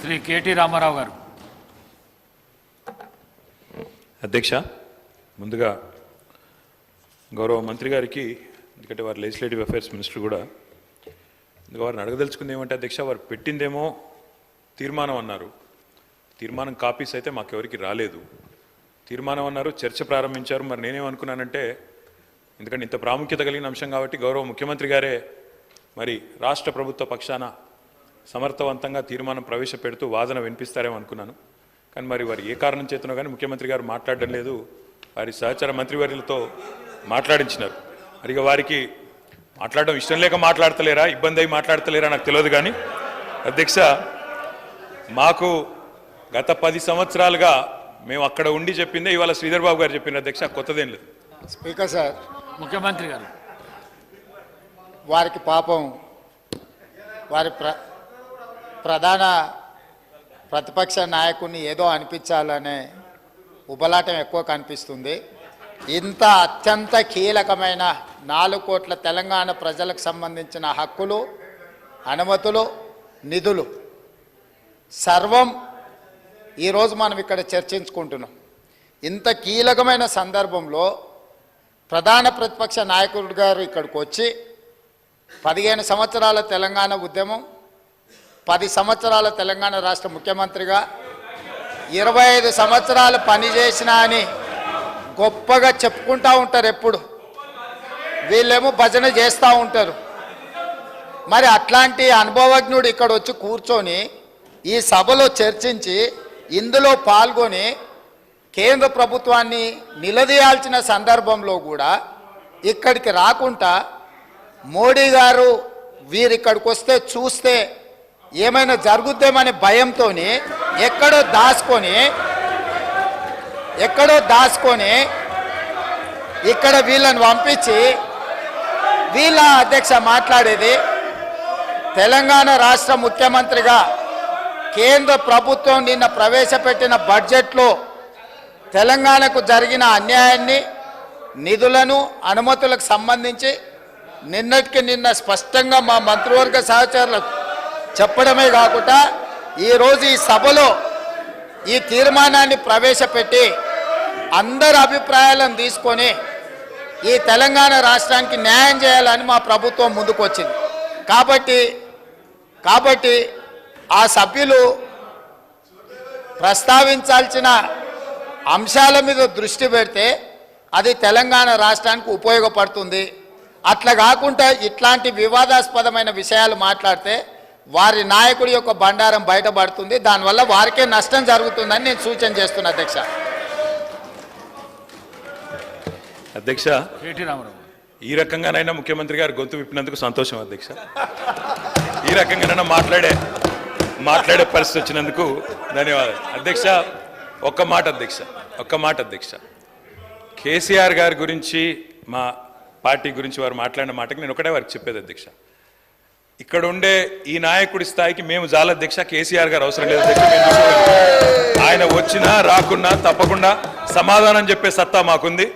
Shri KT Ramarao గారు. అధ్యక్ష, ముందుగా గౌరవ మంత్రి గారికి, ఎందుకంటే వారు లెజిస్లేటివ్ అఫైర్స్ మినిస్టర్ కూడా, వారిని అడగదలుచుకుంది ఏమంటే అధ్యక్ష, వారు పెట్టిందేమో తీర్మానం అన్నారు. తీర్మానం కాపీస్ అయితే మాకెవరికి రాలేదు. తీర్మానం అన్నారు, చర్చ ప్రారంభించారు. మరి నేనేమనుకున్నానంటే, ఎందుకంటే ఇంత ప్రాముఖ్యత కలిగిన అంశం కాబట్టి గౌరవ ముఖ్యమంత్రి గారే మరి రాష్ట్ర ప్రభుత్వ పక్షాన సమర్థవంతంగా తీర్మానం ప్రవేశపెడుతూ వాదన వినిపిస్తారేమో అనుకున్నాను. కానీ మరి వారు ఏ కారణం చేతనో కానీ ముఖ్యమంత్రి గారు మాట్లాడడం లేదు. వారి సహచర మంత్రివర్యులతో మాట్లాడించినారు. మరి ఇక వారికి మాట్లాడడం ఇష్టం లేక మాట్లాడతలేరా, ఇబ్బంది అయి మాట్లాడతలేరా నాకు తెలియదు. కానీ అధ్యక్ష, మాకు గత 10 సంవత్సరాలుగా మేము అక్కడ ఉండి చెప్పిందే ఇవాళ శ్రీధర్ బాబు గారు చెప్పిన అధ్యక్ష, కొత్తదేం లేదు. స్పీకర్ సార్, ముఖ్యమంత్రి గారు వారికి పాపం వారి ప్రధాన ప్రతిపక్ష నాయకుడిని ఏదో అనిపించాలనే ఉబలాటం ఎక్కువ కనిపిస్తుంది. ఇంత అత్యంత కీలకమైన 4 కోట్ల తెలంగాణ ప్రజలకు సంబంధించిన హక్కులు, అనుమతులు, నిధులు సర్వం ఈరోజు మనం ఇక్కడ చర్చించుకుంటున్నాం. ఇంత కీలకమైన సందర్భంలో ప్రధాన ప్రతిపక్ష నాయకుడు గారు ఇక్కడికి వచ్చి 15 సంవత్సరాల తెలంగాణ ఉద్యమం, 10 సంవత్సరాల తెలంగాణ రాష్ట్ర ముఖ్యమంత్రిగా 25 సంవత్సరాలు పనిచేసిన అని గొప్పగా చెప్పుకుంటూ ఉంటారు. ఎప్పుడు వీళ్ళేమో భజన చేస్తూ ఉంటారు. మరి అట్లాంటి అనుభవజ్ఞుడు ఇక్కడ వచ్చి కూర్చొని ఈ సభలో చర్చించి ఇందులో పాల్గొని కేంద్ర ప్రభుత్వాన్ని నిలదీయాల్సిన సందర్భంలో కూడా ఇక్కడికి రాకుండా మోడీ గారు వీరిక్కడికి వస్తే చూస్తే ఏమైనా జరుగుద్దేమనే భయంతో ఎక్కడో దాచుకొని ఇక్కడ వీళ్ళని పంపించి వీళ్ళ అధ్యక్ష మాట్లాడేది తెలంగాణ రాష్ట్ర ముఖ్యమంత్రిగా కేంద్ర ప్రభుత్వం నిన్న ప్రవేశపెట్టిన బడ్జెట్లో తెలంగాణకు జరిగిన అన్యాయాన్ని, నిధులను, అనుమతులకు సంబంధించి నిన్నటికి నిన్న స్పష్టంగా మా మంత్రివర్గ సహచరులకు చెప్పడమే కాకుండా ఈరోజు ఈ సభలో ఈ తీర్మానాన్ని ప్రవేశపెట్టి అందరి అభిప్రాయాలను తీసుకొని ఈ తెలంగాణ రాష్ట్రానికి న్యాయం చేయాలని మా ప్రభుత్వం ముందుకు వచ్చింది. కాబట్టి ఆ సభ్యులు ప్రస్తావించాల్సిన అంశాల మీద దృష్టి పెడితే అది తెలంగాణ రాష్ట్రానికి ఉపయోగపడుతుంది. అట్లా కాకుండా ఇట్లాంటి వివాదాస్పదమైన విషయాలు మాట్లాడితే వారి నాయకుడి యొక్క బండారం బయటపడుతుంది. దానివల్ల వారికే నష్టం జరుగుతుందని నేను సూచన చేస్తున్నా అధ్యక్ష. కేటీ రామారావు ఈ రకంగానైనా ముఖ్యమంత్రి గారు గొంతు విప్పినందుకు సంతోషం అధ్యక్ష. ఈ రకంగానైనా మాట్లాడే పరిస్థితి వచ్చినందుకు ధన్యవాదాలు అధ్యక్ష. ఒక్క మాట అధ్యక్ష, కేసీఆర్ గారి గురించి, మా పార్టీ గురించి వారు మాట్లాడిన మాటకి నేను ఒకటే వారికి చెప్పేది అధ్యక్ష, ఇక్కడ ఉండే ఈ నాయకుడి స్థాయికి మేము చాలా అధ్యక్ష. కేసీఆర్ గారు అవసరం లేదు అధ్యక్ష. ఆయన వచ్చినా రాకున్నా తప్పకుండా సమాధానం చెప్పే సత్తా మాకుంది.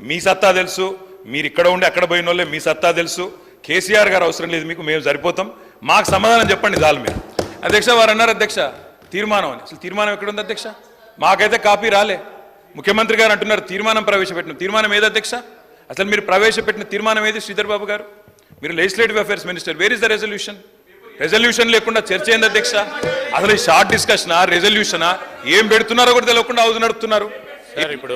మీ సత్తా తెలుసు, మీరు ఇక్కడ ఉండి అక్కడ పోయిన వాళ్ళే, మీ సత్తా తెలుసు. కేసీఆర్ గారు అవసరం లేదు మీకు, మేము సరిపోతాం. మాకు సమాధానం చెప్పండి చాలు మీరు. అధ్యక్ష, వారు అన్నారు అధ్యక్ష తీర్మానం అని. అసలు తీర్మానం ఎక్కడుంది అధ్యక్ష? మాకైతే కాపీ రాలే. ముఖ్యమంత్రి గారు అంటున్నారు తీర్మానం ప్రవేశపెట్టిన. తీర్మానం ఏది అధ్యక్ష? అసలు మీరు ప్రవేశపెట్టిన తీర్మానం ఏది శ్రీధర్ బాబు గారు? మీరు legislative affairs minister, where is the resolution లేకుండా చర్చ ఏంది అధ్యక్ష? అసలు ఈ షార్ట్ డిస్కషనా, రెజల్యూషనా, ఏం పెడుతున్నారో కూడా తెలియకుండా హౌస్ నడుపుతున్నారు. సార్, ఇప్పుడు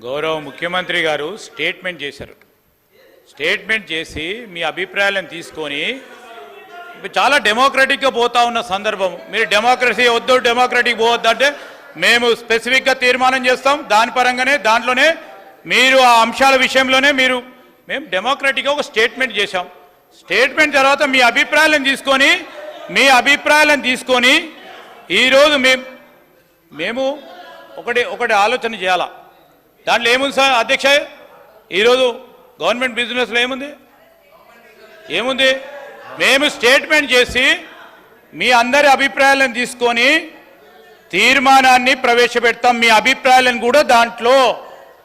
గౌరవ ముఖ్యమంత్రి గారు స్టేట్మెంట్ చేశారు. స్టేట్మెంట్ చేసి మీ అభిప్రాయాలను తీసుకొని చాలా డెమోక్రటిక్గా పోతా ఉన్న సందర్భం, మీరు డెమోక్రసీ వద్దు, డెమోక్రటిక్ పోవద్దు అంటే మేము స్పెసిఫిక్గా తీర్మానం చేస్తాం. దాని పరంగానే దాంట్లోనే మీరు ఆ అంశాల విషయంలోనే మేము డెమోక్రటిక్గా ఒక స్టేట్మెంట్ చేశాం. స్టేట్మెంట్ తర్వాత మీ అభిప్రాయాలను తీసుకొని ఈరోజు మేము ఒకటి ఆలోచన చేయాలా. దాంట్లో ఏముంది సార్ అధ్యక్ష? ఈరోజు గవర్నమెంట్ బిజినెస్లో ఏముంది? మేము స్టేట్మెంట్ చేసి మీ అందరి అభిప్రాయాలను తీసుకొని తీర్మానాన్ని ప్రవేశపెడతాం. మీ అభిప్రాయాలను కూడా దాంట్లో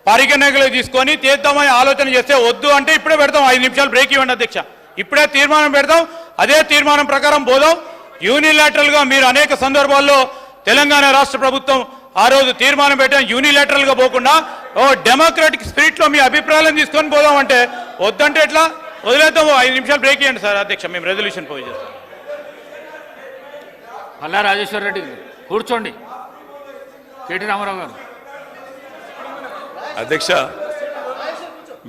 పరిగణనలో తీసుకొని తీద్దామని ఆలోచన చేస్తే వద్దు అంటే ఇప్పుడే పెడతాం. 5 నిమిషాలు బ్రేక్ ఇవ్వండి అధ్యక్ష. ఇప్పుడే తీర్మానం పెడతాం, అదే తీర్మానం ప్రకారం పోదాం. యూనిలాటరల్గా మీరు అనేక సందర్భాల్లో తెలంగాణ రాష్ట్ర ప్రభుత్వం ఆ రోజు తీర్మానం పెట్టాం, యూనిలాటరల్గా పోకుండా డెమోక్రాటిక్ స్పిరిట్లో మీ అభిప్రాయాలను తీసుకొని పోదామంటే వద్దంటే ఎట్లా? వదిలేద్దాము. 5 నిమిషాలు బ్రేక్ ఇవ్వండి సార్ అధ్యక్ష, మేము రెజల్యూషన్ పోయి చేస్తాం. పల్లా రాజేశ్వర రెడ్డి గారు కూర్చోండి. కేటీ రామారావు గారు. అధ్యక్ష,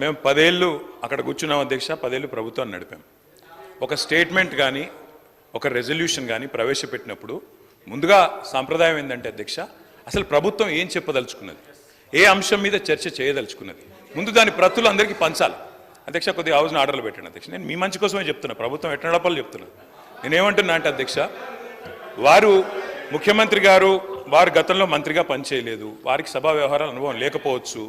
మేము 10 ఏళ్ళు అక్కడ కూర్చున్నాం అధ్యక్ష. 10 ఏళ్ళు ప్రభుత్వాన్ని నడిపాం. ఒక స్టేట్మెంట్ కానీ ఒక రెజల్యూషన్ కానీ ప్రవేశపెట్టినప్పుడు ముందుగా సాంప్రదాయం ఏంటంటే అధ్యక్ష, అసలు ప్రభుత్వం ఏం చెప్పదలుచుకున్నది, ఏ అంశం మీద చర్చ చేయదలుచుకున్నది, ముందు దాని ప్రతులు అందరికీ పంచాలి. అధ్యక్ష, కొద్దిగా హౌస్ని ఆర్డర్లు పెట్టండి అధ్యక్ష. నేను మీ మంచి కోసమే చెప్తున్నా, ప్రభుత్వం ఎట్లా నడపాలో చెప్తున్నా. నేనేమంటున్నా అంటే అధ్యక్ష, వారు ముఖ్యమంత్రి గారు వారు గతంలో మంత్రిగా పనిచేయలేదు, వారికి సభా వ్యవహారాల అనుభవం లేకపోవచ్చు.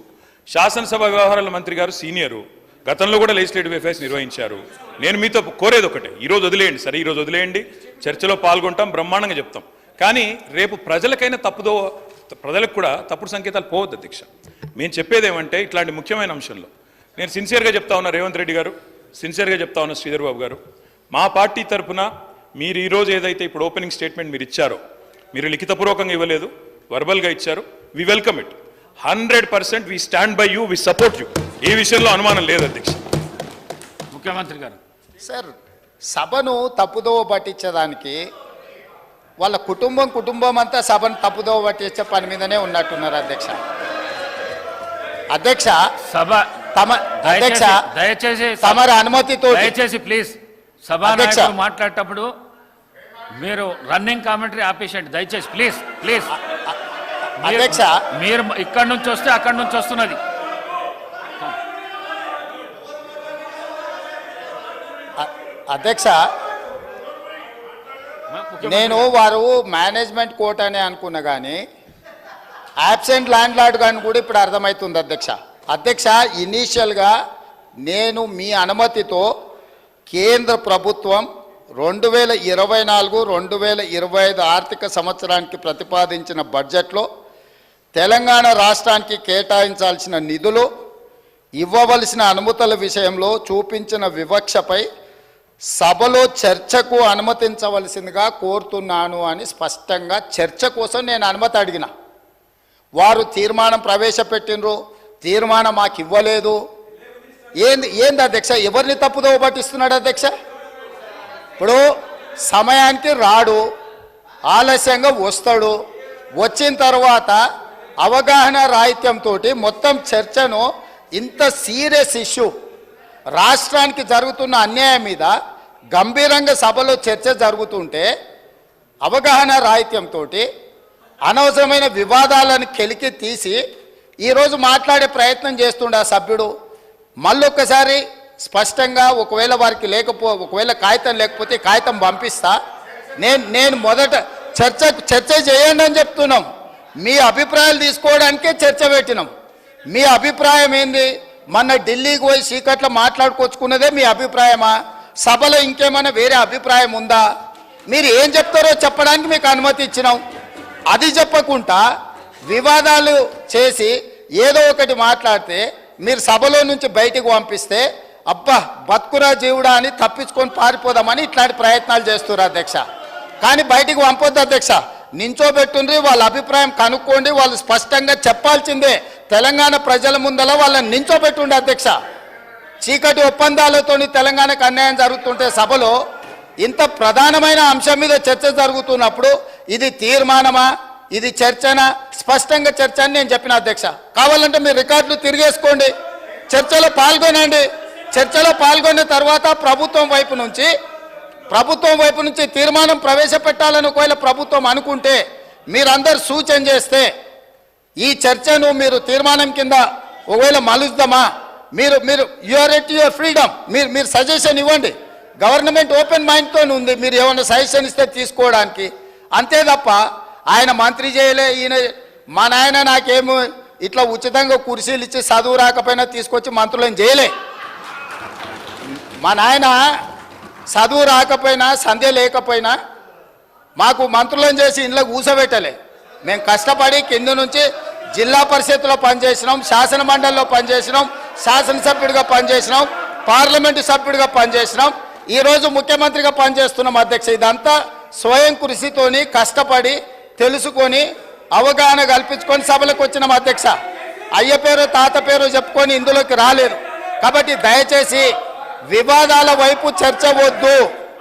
శాసనసభ వ్యవహారాల మంత్రి గారు సీనియరు, గతంలో కూడా లెజిస్లేటివ్ అఫైర్స్ నిర్వహించారు. నేను మీతో కోరేది ఒకటే, ఈరోజు వదిలేయండి సరే, ఈరోజు వదిలేయండి, చర్చలో పాల్గొంటాం, బ్రహ్మాండంగా చెప్తాం. కానీ రేపు ప్రజలకైనా ప్రజలకు కూడా తప్పుడు సంకేతాలు పోవద్దు అధ్యక్ష. మేము చెప్పేది ఏమంటే, ఇట్లాంటి ముఖ్యమైన అంశంలో నేను సిన్సియర్గా చెప్తా ఉన్నా, రేవంత్ రెడ్డి గారు సిన్సియర్గా చెప్తా ఉన్నా, శ్రీధర్ బాబు గారు, మా పార్టీ తరఫున మీరు ఈరోజు ఏదైతే ఇప్పుడు ఓపెనింగ్ స్టేట్మెంట్ మీరు ఇచ్చారో, మీరు లిఖితపూర్వకంగా ఇవ్వలేదు, వర్బల్గా ఇచ్చారు, we welcome it. 100% we stand by you, we support you. ఈ విషయంలో అనుమానం లేదు అధ్యక్ష. ముఖ్యమంత్రి గారు. సార్, సభను తప్పుదోవ పట్టించడానికి వాళ్ళ కుటుంబం అంతా సభను తప్పుదోవ పట్టించే పని మీదనే ఉన్నట్టున్నారు అధ్యక్ష. అధ్యక్ష, సభ అధ్యక్ష దయచేసి తమరి అనుమతితో దయచేసి ప్లీజ్ సభాధ్యక్షుడు మాట్లాడేటప్పుడు మీరు రన్నింగ్ కామెంటరీ ఆపేసండి దయచేసి, ప్లీజ్ ప్లీజ్. అధ్యక్ష, మీరు ఇక్కడి నుంచి వస్తే అక్కడి నుంచి వస్తున్నది. అధ్యక్ష, నేను వారు మేనేజ్మెంట్ కోర్ట్ అని అనుకున్నా కానీ యాబ్సెంట్ ల్యాండ్ లార్డ్ కానీ కూడా ఇప్పుడు అర్థమవుతుంది అధ్యక్ష. అధ్యక్ష, ఇనీషియల్గా నేను మీ అనుమతితో కేంద్ర ప్రభుత్వం 2024-2025 ఆర్థిక సంవత్సరానికి ప్రతిపాదించిన బడ్జెట్లో తెలంగాణ రాష్ట్రానికి కేటాయించాల్సిన నిధులు, ఇవ్వవలసిన అనుమతుల విషయంలో చూపించిన వివక్షపై సభలో చర్చకు అనుమతించవలసిందిగా కోరుతున్నాను అని స్పష్టంగా చర్చ కోసం నేను అనుమతి అడిగిన. వారు తీర్మానం ప్రవేశపెట్టినరు, తీర్మానం మాకు ఇవ్వలేదు. ఏంది అధ్యక్ష? ఎవరిని తప్పుదోవ పట్టిస్తున్నాడు అధ్యక్ష? ఇప్పుడు సమయానికి రాడు, ఆలస్యంగా వస్తాడు, వచ్చిన తర్వాత అవగాహన రాహిత్యంతో మొత్తం చర్చను, ఇంత సీరియస్ ఇష్యూ రాష్ట్రానికి జరుగుతున్న అన్యాయం మీద గంభీరంగా సభలో చర్చ జరుగుతుంటే అవగాహన రాహిత్యంతో అనవసరమైన వివాదాలను కెలికి తీసి ఈరోజు మాట్లాడే ప్రయత్నం చేస్తుండే ఆ సభ్యుడు. మళ్ళొక్కసారి స్పష్టంగా ఒకవేళ వారికి ఒకవేళ కాగితం లేకపోతే కాగితం పంపిస్తా. నేను మొదట చర్చ చేయండి అని చెప్తున్నాం. మీ అభిప్రాయాలు తీసుకోవడానికే చర్చ పెట్టినాం. మీ అభిప్రాయం ఏంది? మొన్న ఢిల్లీకి పోయి చీకట్లో మాట్లాడుకొచ్చుకున్నదే మీ అభిప్రాయమా? సభలో ఇంకేమైనా వేరే అభిప్రాయం ఉందా? మీరు ఏం చెప్తారో చెప్పడానికి మీకు అనుమతి ఇచ్చినాం. అది చెప్పకుండా వివాదాలు చేసి ఏదో ఒకటి మాట్లాడితే మీరు సభలో నుంచి బయటికి పంపిస్తే అబ్బా బతుకురా జీవుడా అని తప్పించుకొని పారిపోదామని ఇట్లాంటి ప్రయత్నాలు చేస్తున్నారు అధ్యక్ష. కానీ బయటికి పంపొద్దు అధ్యక్ష. నించోబెట్టుండ్రి, వాళ్ళ అభిప్రాయం కనుక్కోండి, వాళ్ళు స్పష్టంగా చెప్పాల్సిందే. తెలంగాణ ప్రజల ముందల వాళ్ళని నించోబెట్టుండే అధ్యక్ష. చీకటి ఒప్పందాలతోని తెలంగాణకు అన్యాయం జరుగుతుంటే సభలో ఇంత ప్రధానమైన అంశం మీద చర్చ జరుగుతున్నప్పుడు ఇది తీర్మానమా, ఇది చర్చనా? స్పష్టంగా చర్చ అని నేను చెప్పిన అధ్యక్ష. కావాలంటే మీరు రికార్డులు తిరిగేసుకోండి, చర్చలో పాల్గొనండి. చర్చలో పాల్గొన్న తర్వాత ప్రభుత్వం వైపు నుంచి తీర్మానం ప్రవేశపెట్టాలని ఒకవేళ ప్రభుత్వం అనుకుంటే మీరందరూ సూచన చేస్తే ఈ చర్చను మీరు తీర్మానం కింద ఒకవేళ మలుద్దామా, మీరు యూఆర్ ఎట్ యువర్ ఫ్రీడమ్, మీరు సజెషన్ ఇవ్వండి. గవర్నమెంట్ ఓపెన్ మైండ్తో ఉంది, మీరు ఏమైనా సజెషన్ ఇస్తే తీసుకోవడానికి. అంతే తప్ప ఆయన మంత్రి చేయలే, ఈయన మా నాయన నాకేమో ఇట్లా ఉచితంగా కుర్చీలు ఇచ్చి చదువు రాకపోయినా తీసుకొచ్చి మంత్రులను చేయలే. మా నాయన చదువు రాకపోయినా సంధ్య లేకపోయినా మాకు మంత్రులను చేసి ఇంట్లో కూర్చోబెట్టలే. మేము కష్టపడి కింద నుంచి జిల్లా పరిషత్లో పనిచేసినాం, శాసన మండలిలో పనిచేసినాం, శాసనసభ్యుడిగా పనిచేసినాం, పార్లమెంటు సభ్యుడిగా పనిచేసినాం, ఈరోజు ముఖ్యమంత్రిగా పనిచేస్తున్నాం అధ్యక్ష. ఇదంతా స్వయం కృషితోని కష్టపడి తెలుసుకొని అవగాహన కల్పించుకొని సభలకు వచ్చినాం అధ్యక్ష. అయ్య పేరు తాత పేరు చెప్పుకొని ఇందులోకి రాలేరు. కాబట్టి దయచేసి వివాదాల వైపు చర్చ వద్దు.